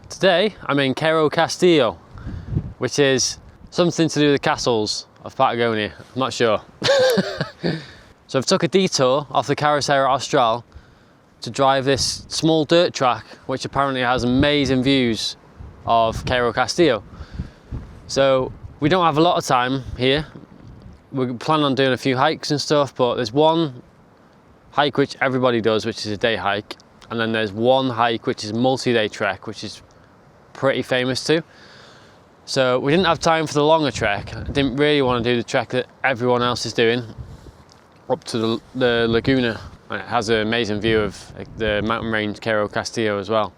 Today I'm in Cerro Castillo, which is something to do with the castles of Patagonia. I'm not sure. So I've took a detour off the Carretera Austral to drive this small dirt track, which apparently has amazing views of Cerro Castillo. So we don't have a lot of time here. We plan on doing a few hikes and stuff, but there's one hike which everybody does, which is a day hike, and then there's one hike which is a multi-day trek, which is pretty famous too. So we didn't have time for the longer trek. I didn't really want to do the trek that everyone else is doing up to the Laguna. And it has an amazing view of the mountain range Cerro Castillo as well.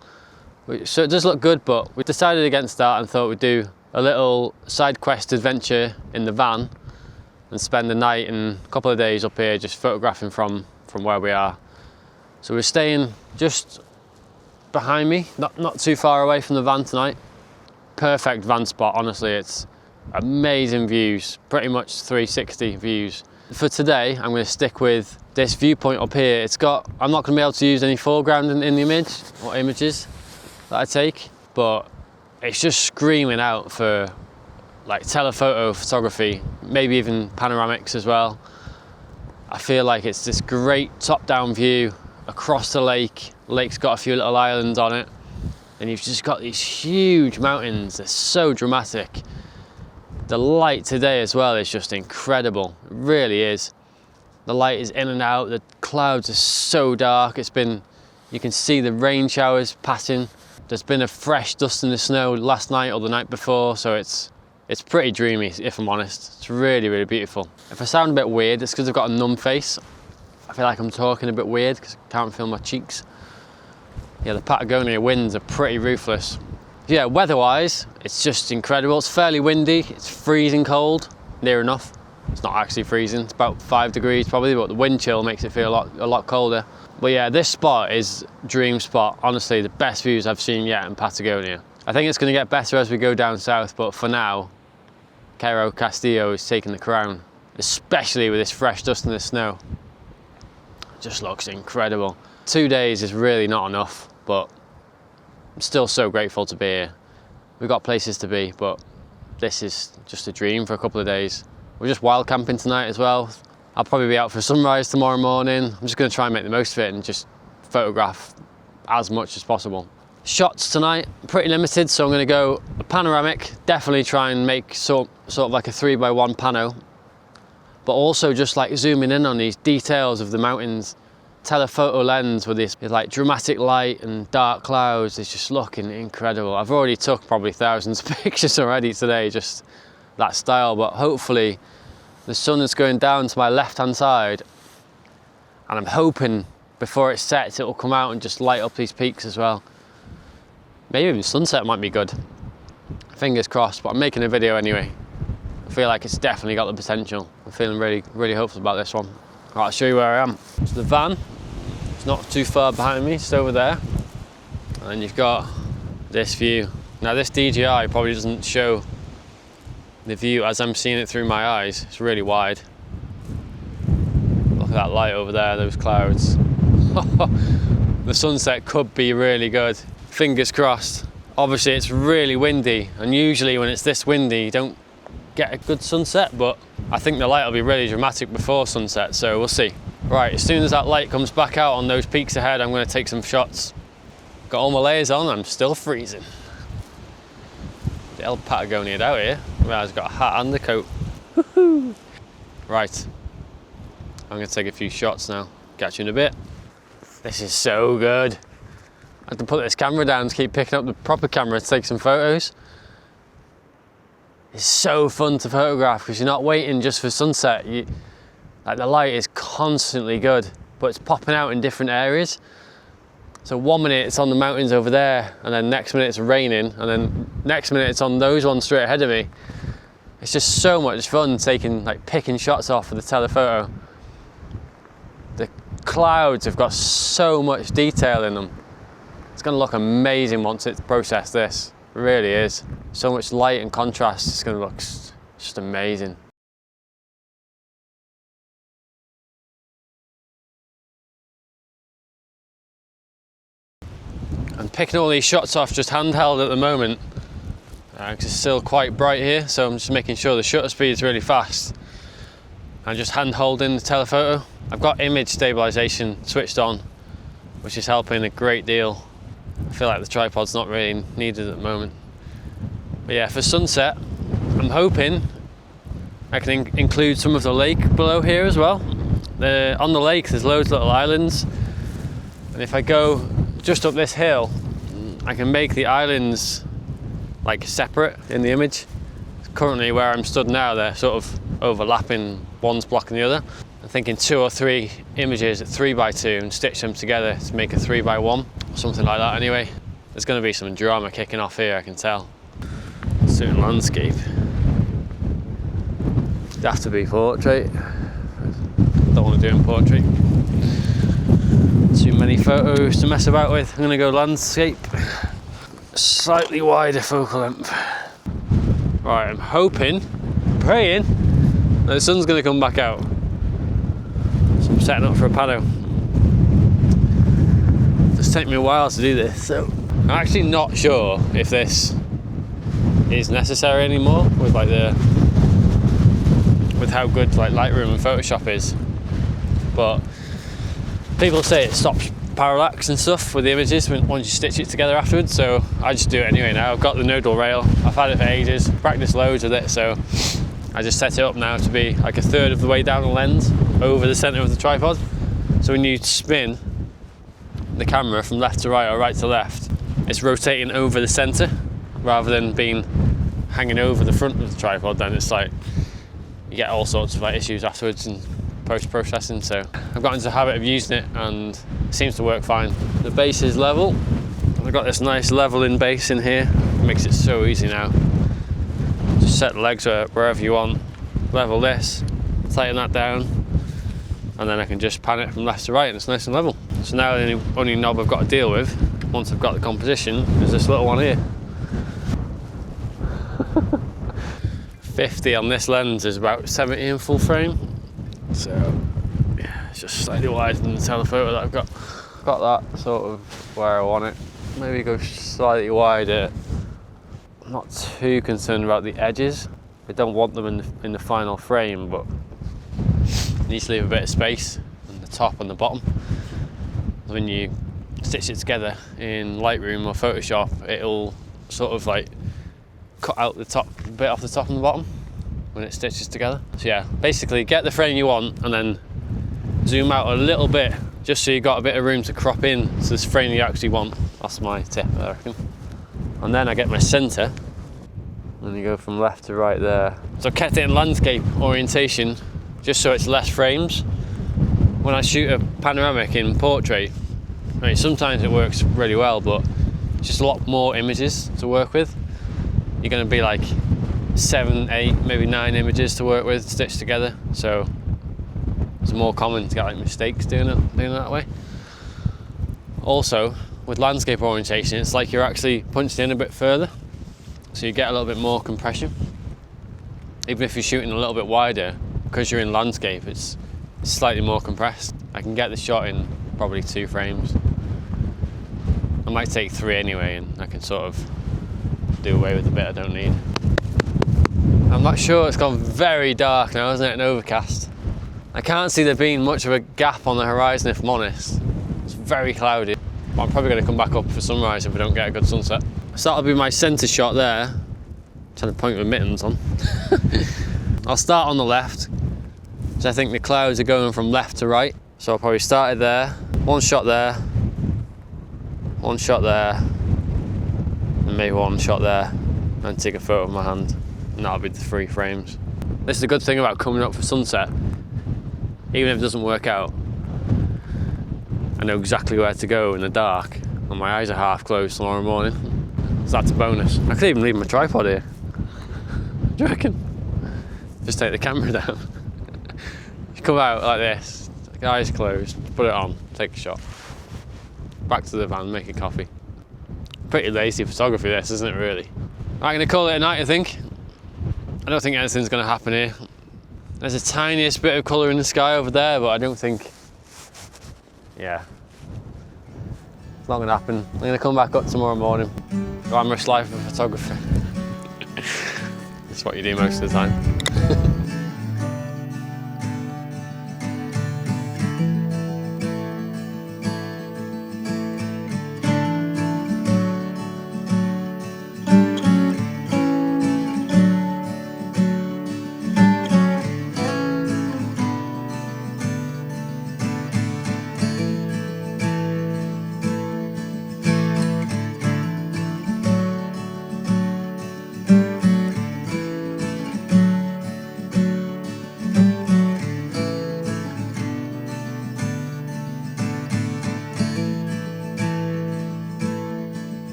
So it does look good, but we decided against that and thought we'd do a little side quest adventure in the van and spend the night and a couple of days up here just photographing from where we are. So we're staying just behind me, not too far away from the van tonight. Perfect van spot, honestly. It's amazing views, pretty much 360 views. For today, I'm going to stick with this viewpoint up here. I'm not going to be able to use any foreground in the image or images that I take, but it's just screaming out for like telephoto photography, maybe even panoramics as well. I feel like it's this great top-down view across the lake. The lake's got a few little islands on it, and you've just got these huge mountains. They're so dramatic. The light today as well is just incredible. It really is. The light is in and out. The clouds are so dark. You can see the rain showers passing. There's been a fresh dust in the snow last night or the night before, so it's pretty dreamy, if I'm honest. It's really, really beautiful. If I sound a bit weird, it's because I've got a numb face. I feel like I'm talking a bit weird because I can't feel my cheeks. Yeah, the Patagonia winds are pretty ruthless. Yeah, weather-wise, it's just incredible. It's fairly windy, it's freezing cold, near enough. It's not actually freezing, it's about 5 degrees probably, but the wind chill makes it feel a lot colder. But yeah, this spot is dream spot. Honestly, the best views I've seen yet in Patagonia. I think it's going to get better as we go down south, but for now, Cerro Castillo is taking the crown, especially with this fresh dust and the snow. It just looks incredible. 2 days is really not enough, but I'm still so grateful to be here. We've got places to be, but this is just a dream for a couple of days. We're just wild camping tonight as well. I'll probably be out for sunrise tomorrow morning. I'm just going to try and make the most of it and just photograph as much as possible. Shots tonight, pretty limited, so I'm going to go panoramic. Definitely try and make sort of like a 3x1 pano, but also just like zooming in on these details of the mountains. Telephoto lens with this like dramatic light and dark clouds is just looking incredible. I've already took probably thousands of pictures already today, just that style, but hopefully the sun is going down to my left hand side and I'm hoping before it sets it will come out and just light up these peaks as well. Maybe even sunset might be good. Fingers crossed, but I'm making a video anyway. I feel like it's definitely got the potential. I'm feeling really, really hopeful about this one. Right, I'll show you where I am. So the van, it's not too far behind me, it's over there. And you've got this view. Now this DJI probably doesn't show the view as I'm seeing it through my eyes. It's really wide. Look at that light over there, those clouds. The sunset could be really good. Fingers crossed. Obviously it's really windy, and usually when it's this windy you don't get a good sunset, but I think the light will be really dramatic before sunset, so we'll see. Right, as soon as that light comes back out on those peaks ahead, I'm going to take some shots. Got all my layers on, I'm still freezing. The old Patagonia out here. Well, I've got a hat and a coat. Woohoo! Right, I'm going to take a few shots now. Catch you in a bit. This is so good. I have to put this camera down to keep picking up the proper camera to take some photos. It's so fun to photograph because you're not waiting just for sunset. Like the light is constantly good, but it's popping out in different areas. So 1 minute it's on the mountains over there, and then next minute it's raining, and then next minute it's on those ones straight ahead of me. It's just so much fun picking shots off with the telephoto. The clouds have got so much detail in them. It's going to look amazing once it's processed this. It really is. So much light and contrast, it's going to look just amazing. picking all these shots off just handheld at the moment. Because it's still quite bright here, so I'm just making sure the shutter speed is really fast. I'm just hand holding the telephoto. I've got image stabilization switched on, which is helping a great deal. I feel like the tripod's not really needed at the moment. But yeah, for sunset, I'm hoping I can include some of the lake below here as well. On the lake, there's loads of little islands. And if I go just up this hill, I can make the islands like separate in the image. Currently where I'm stood now, they're sort of overlapping, one's blocking the other. I'm thinking 2 or 3 images at 3x2 and stitch them together to make a 3x1, something like that anyway. There's going to be some drama kicking off here, I can tell. Soon landscape. It'd have to be portrait. Don't want to do in portrait. Too many photos to mess about with. I'm going to go landscape. Slightly wider focal length. Right, I'm hoping, praying that the sun's going to come back out. So I'm setting up for a pano. It's taken me a while to do this, so I'm actually not sure if this is necessary anymore with how good like Lightroom and Photoshop is. But people say it stops parallax and stuff with the images once you stitch it together afterwards, so I just do it anyway now. I've got the nodal rail, I've had it for ages, practiced loads with it, so I just set it up now to be like a third of the way down the lens over the centre of the tripod. So when you spin the camera from left to right or right to left, it's rotating over the centre rather than being hanging over the front of the tripod. Then it's like you get all sorts of like issues afterwards and post-processing, so I've got into the habit of using it and it seems to work fine. The base is level. I've got this nice leveling base in here. It makes it so easy now. Just set the legs wherever you want, level this, tighten that down, and then I can just pan it from left to right and it's nice and level. So now the only knob I've got to deal with, once I've got the composition, is this little one here. 50 on this lens is about 70 in full frame. So yeah, it's just slightly wider than the telephoto that I've got. Got that sort of where I want it. Maybe go slightly wider. I'm not too concerned about the edges. I don't want them in the final frame, but you need to leave a bit of space on the top and the bottom. When you stitch it together in Lightroom or Photoshop, it'll sort of like cut out the top bit off the top and the bottom when it stitches together. So yeah, basically get the frame you want and then zoom out a little bit just so you've got a bit of room to crop in to this frame you actually want. That's my tip, I reckon. And then I get my centre and you go from left to right there. So I kept it in landscape orientation just so it's less frames. When I shoot a panoramic in portrait, I mean, sometimes it works really well, but it's just a lot more images to work with. You're going to be like 7, 8, maybe 9 images to work with stitched together, so it's more common to get like mistakes doing it that way. Also, with landscape orientation, it's like you're actually punched in a bit further, so you get a little bit more compression. Even if you're shooting a little bit wider, because you're in landscape, it's slightly more compressed. I can get the shot in probably 2 frames. I might take 3 anyway, and I can sort of do away with the bit I don't need. I'm not sure, it's gone very dark now, isn't it, and overcast. I can't see there being much of a gap on the horizon if I'm honest. It's very cloudy. But I'm probably going to come back up for sunrise if we don't get a good sunset. So that'll be my centre shot there. I'm trying to point with mittens on. I'll start on the left, because I think the clouds are going from left to right. So I'll probably start it there, 1 shot there, 1 shot there, and maybe 1 shot there, and take a photo of my hand. And that'll be the 3 frames. This is the good thing about coming up for sunset. Even if it doesn't work out, I know exactly where to go in the dark, and my eyes are half closed tomorrow morning. So that's a bonus. I could even leave my tripod here. Do you reckon? Just take the camera down. You come out like this, eyes closed, put it on, take a shot. Back to the van, make a coffee. Pretty lazy photography this, isn't it really? I'm gonna call it a night, I think. I don't think anything's gonna happen here. There's a tiniest bit of colour in the sky over there, but I don't think, yeah. not gonna happen. I'm gonna come back up tomorrow morning. Glamorous life of a photographer. It's what you do most of the time.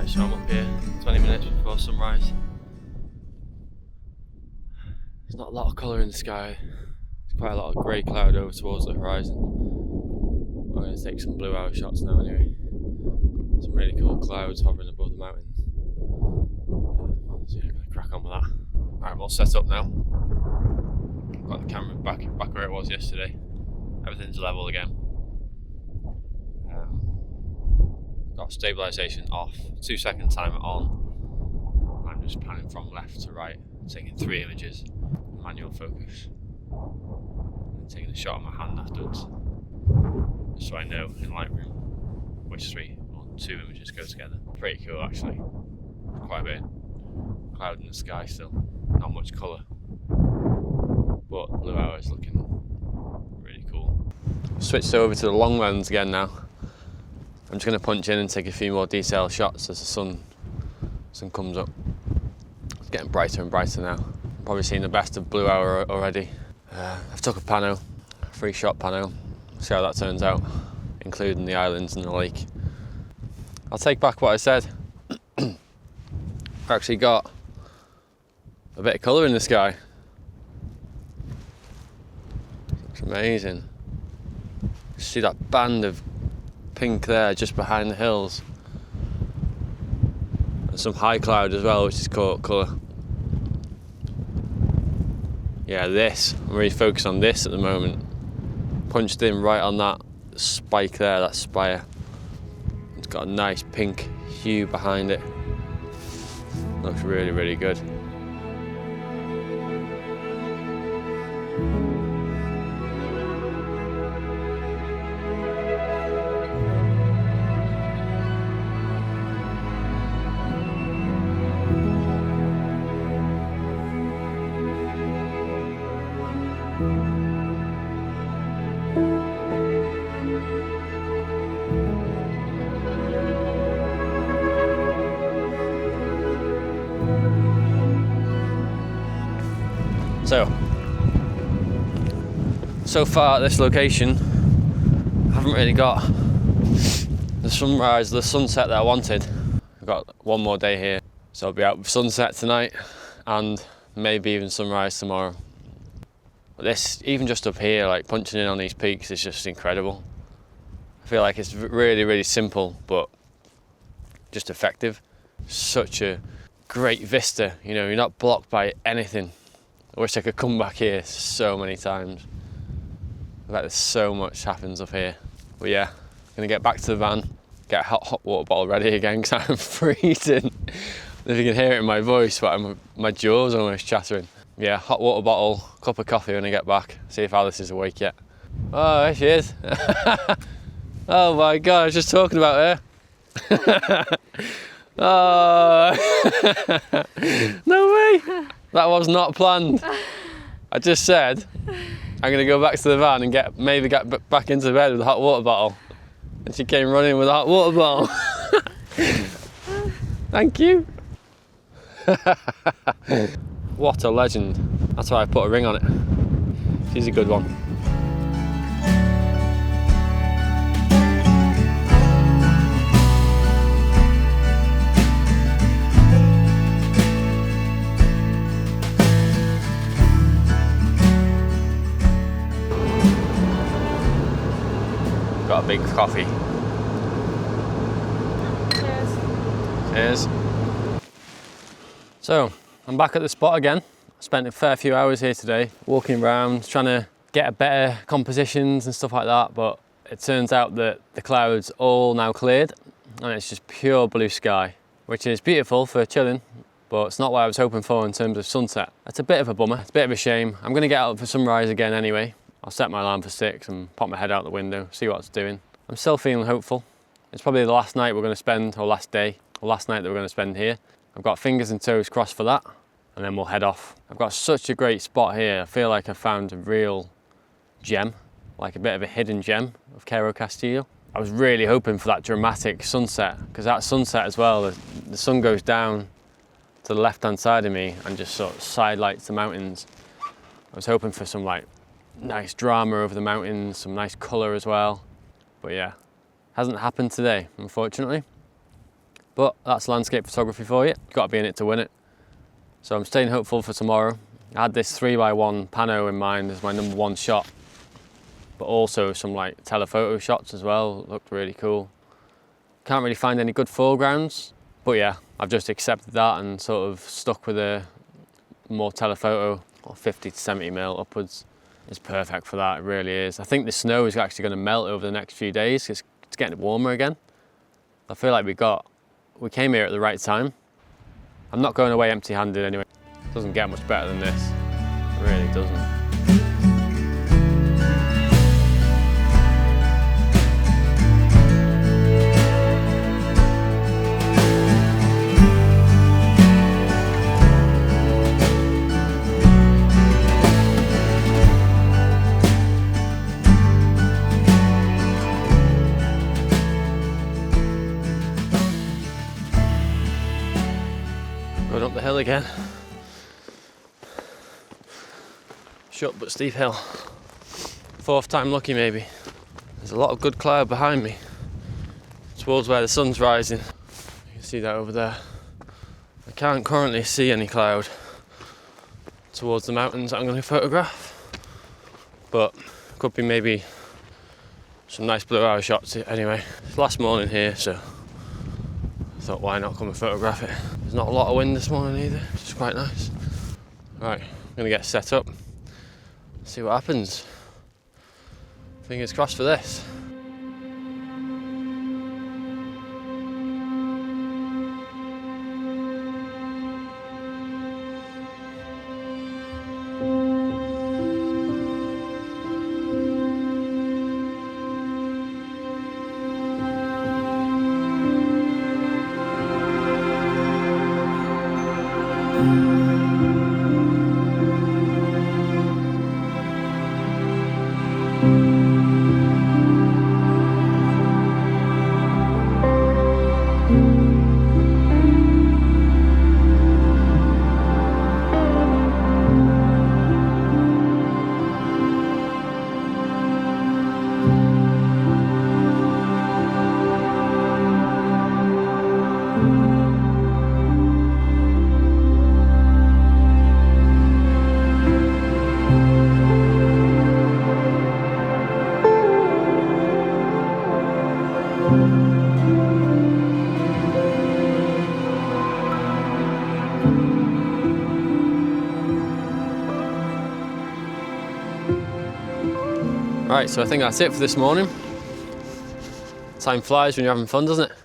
So I'm up here 20 minutes before sunrise. There's not a lot of colour in the sky. There's quite a lot of grey cloud over towards the horizon. I'm going to take some blue hour shots now anyway. Some really cool clouds hovering above the mountains. So yeah, I'm going to crack on with that. Right, I'm all set up now. Got the camera back where it was yesterday. Everything's level again. Got stabilization off, 2 second timer on. I'm just panning from left to right, taking 3 images, manual focus, and taking a shot of my hand afterwards, just so I know in Lightroom which 3 or 2 images go together. Pretty cool actually. Quite a bit of cloud in the sky still, not much colour, but blue hour is looking really cool. Switched over to the long lens again now. I'm just going to punch in and take a few more detailed shots as the sun comes up. It's getting brighter and brighter now. I'm probably seeing the best of blue hour already. I've took a pano, a 3-shot pano. See how that turns out, including the islands and the lake. I'll take back what I said. I've actually got a bit of colour in the sky. Looks amazing. See that band of pink there just behind the hills, and some high cloud as well, which is colour. Yeah, this, I'm really focused on this at the moment. Punched in right on that spike there, that spire. It's got a nice pink hue behind it. Looks really, really good. So far at this location, I haven't really got the sunrise, the sunset that I wanted. I've got one more day here, so I'll be out with sunset tonight and maybe even sunrise tomorrow. But this, even just up here, like punching in on these peaks, is just incredible. I feel like it's really, really simple, but just effective. Such a great vista, you know, you're not blocked by anything. I wish I could come back here so many times. Like there's so much happens up here. But yeah, I'm gonna get back to the van, get a hot water bottle ready again because I'm freezing. If you can hear it in my voice, but my jaw's almost chattering. Yeah, hot water bottle, cup of coffee when I get back. See if Alice is awake yet. Oh, there she is. Oh my God, I was just talking about her. Oh, no way. That was not planned. I just said, I'm gonna go back to the van and maybe get back into bed with a hot water bottle. And she came running with a hot water bottle. Thank you. What a legend. That's why I put a ring on it. She's a good one. Got a big coffee. Cheers. Cheers. So, I'm back at the spot again. I spent a fair few hours here today, walking around, trying to get better compositions and stuff like that, but it turns out that the clouds all now cleared and it's just pure blue sky, which is beautiful for chilling, but it's not what I was hoping for in terms of sunset. It's a bit of a bummer, it's a bit of a shame. I'm gonna get out for sunrise again anyway. I'll set my alarm for 6 and pop my head out the window, see what it's doing. I'm still feeling hopeful. It's probably the last night we're gonna spend, or last day, or last night that we're gonna spend here. I've got fingers and toes crossed for that, and then we'll head off. I've got such a great spot here. I feel like I found a real gem, like a bit of a hidden gem of Cerro Castillo. I was really hoping for that dramatic sunset, because at sunset as well, the sun goes down to the left-hand side of me and just sort of sidelights the mountains. I was hoping for some like nice drama over the mountains, some nice color as well. But yeah, hasn't happened today, unfortunately. But that's landscape photography for you. You've got to be in it to win it. So I'm staying hopeful for tomorrow. I had this 3x1 pano in mind as my #1 shot, but also some like telephoto shots as well. Looked really cool. Can't really find any good foregrounds, but yeah, I've just accepted that and sort of stuck with a more telephoto, or 50 to 70 mil upwards. It's perfect for that, it really is. I think the snow is actually going to melt over the next few days. It's getting warmer again. I feel like we came here at the right time. I'm not going away empty-handed anyway. It doesn't get much better than this. It really doesn't. Going up the hill again. Short but steep hill. 4th time lucky maybe. There's a lot of good cloud behind me, towards where the sun's rising. You can see that over there. I can't currently see any cloud towards the mountains that I'm going to photograph, but could be maybe some nice blue hour shots anyway. It's last morning here, so I thought why not come and photograph it. There's not a lot of wind this morning either, which is quite nice. Right, I'm going to get set up, see what happens. Fingers crossed for this. Right, so I think that's it for this morning. Time flies when you're having fun, doesn't it?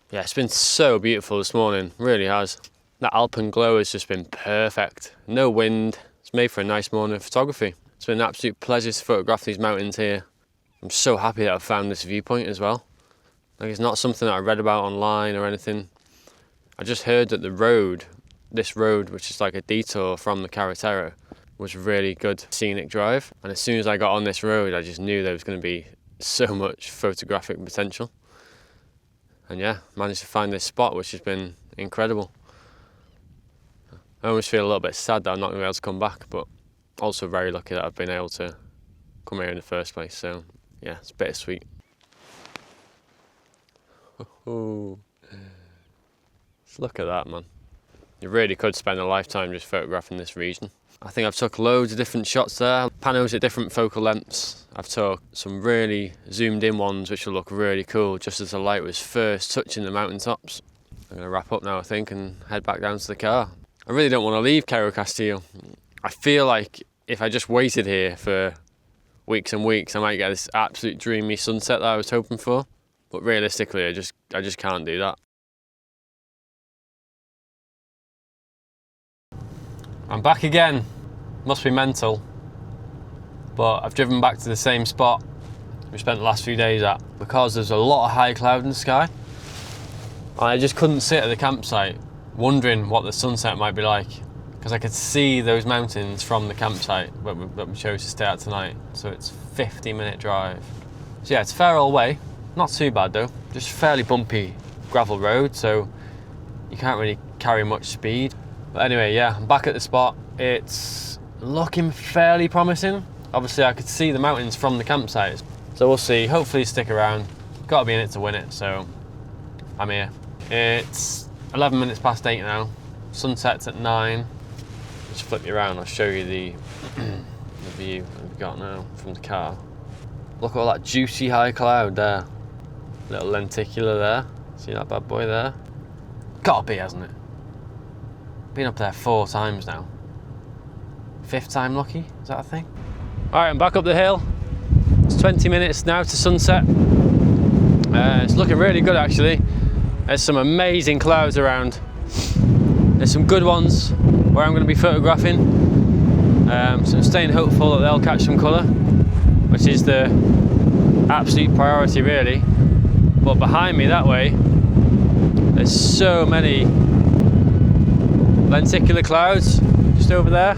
Yeah, it's been so beautiful this morning, really has. That alpenglow has just been perfect. No wind, it's made for a nice morning of photography. It's been an absolute pleasure to photograph these mountains here. I'm so happy that I've found this viewpoint as well. Like, it's not something that I read about online or anything. I just heard that the road, this road, which is like a detour from the carretera, was really good scenic drive. And as soon as I got on this road, I just knew there was going to be so much photographic potential. And yeah, managed to find this spot, which has been incredible. I almost feel a little bit sad that I'm not going to be able to come back, but also very lucky that I've been able to come here in the first place. So yeah, it's bittersweet. Ooh. Just look at that, man. You really could spend a lifetime just photographing this region. I think I've took loads of different shots there, panos at different focal lengths. I've took some really zoomed in ones which will look really cool just as the light was first touching the mountaintops. I'm going to wrap up now, I think, and head back down to the car. I really don't want to leave Cerro Castillo. I feel like if I just waited here for weeks and weeks, I might get this absolute dreamy sunset that I was hoping for. But realistically, I just can't do that. I'm back again. Must be mental. But I've driven back to the same spot we spent the last few days at, because there's a lot of high cloud in the sky. And I just couldn't sit at the campsite wondering what the sunset might be like, because I could see those mountains from the campsite that we chose to stay at tonight. So it's a 50-minute drive. So yeah, it's a fair old way. Not too bad though, just fairly bumpy gravel road, so you can't really carry much speed. But anyway, yeah, I'm back at the spot. It's looking fairly promising. Obviously I could see the mountains from the campsite, so we'll see. Hopefully stick around. Got to be in it to win it, so I'm here. It's 11 minutes past 8 now. Sunset's at 9. Just flip you around, I'll show you the view that we've got now from the car. Look at all that juicy high cloud there. Little lenticular there. See that bad boy there? Gotta be, hasn't it? Been up there 4 times now. 5th time lucky, is that a thing? Alright, I'm back up the hill. It's 20 minutes now to sunset. It's looking really good actually. There's some amazing clouds around. There's some good ones where I'm going to be photographing. So I'm staying hopeful that they'll catch some colour, which is the absolute priority really. But behind me that way, there's so many lenticular clouds just over there.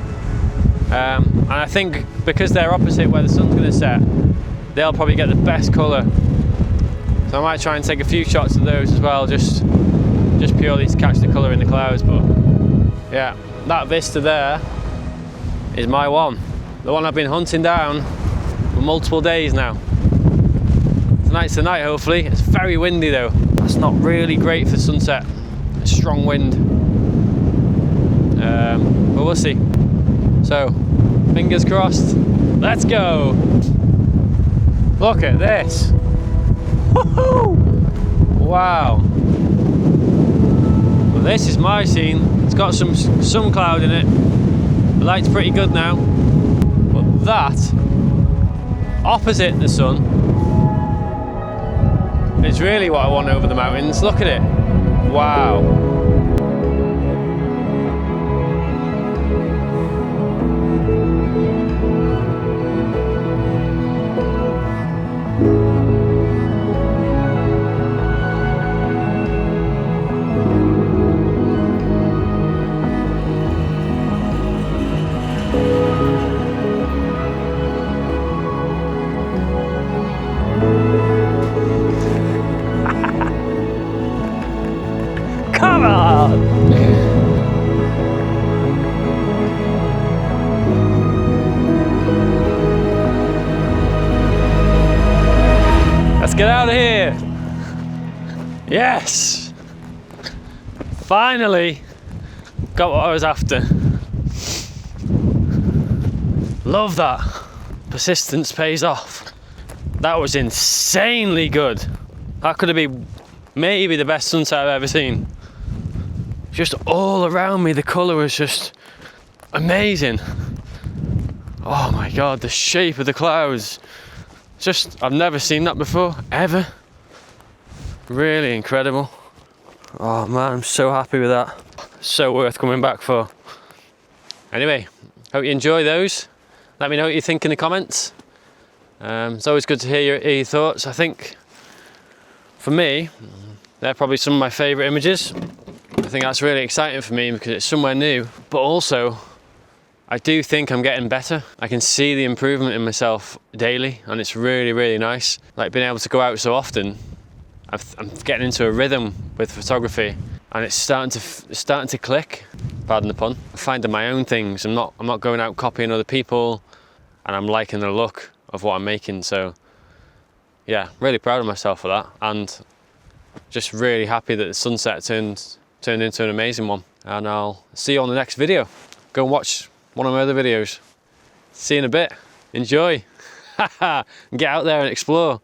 And I think because they're opposite where the sun's going to set, they'll probably get the best colour. So I might try and take a few shots of those as well, just purely to catch the colour in the clouds. But yeah, that vista there is my one. The one I've been hunting down for multiple days now. Tonight's the night, hopefully. It's very windy though. That's not really great for sunset. A strong wind. But we'll see. So, fingers crossed. Let's go! Look at this! Woohoo! Wow! Well, this is my scene. It's got some cloud in it. The light's pretty good now. But that, opposite the sun, is really what I want over the mountains. Look at it. Wow. Come on! Let's get out of here! Yes! Finally got what I was after. Love that. Persistence pays off. That was insanely good. That could have been maybe the best sunset I've ever seen. Just all around me, the colour was just amazing. Oh my god, the shape of the clouds. I've never seen that before, ever. Really incredible. Oh man, I'm so happy with that. So worth coming back for. Anyway, hope you enjoy those. Let me know what you think in the comments. It's always good to hear your thoughts. I think, for me, they're probably some of my favourite images. I think that's really exciting for me because it's somewhere new, but also I do think I'm getting better. I can see the improvement in myself daily, and it's really, really nice. Like being able to go out so often, I'm getting into a rhythm with photography, and it's starting to click. Pardon the pun. I'm finding my own things. I'm not going out copying other people, and I'm liking the look of what I'm making. So yeah, really proud of myself for that, and just really happy that the sunset turned into an amazing one. And I'll see you on the next video. Go and watch one of my other videos. See you in a bit. Enjoy. And get out there and explore.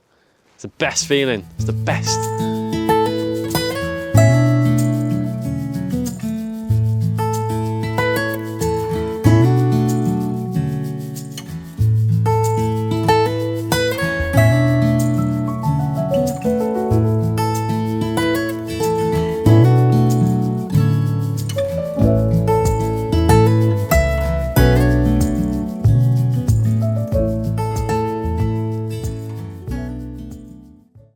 It's the best feeling. It's the best.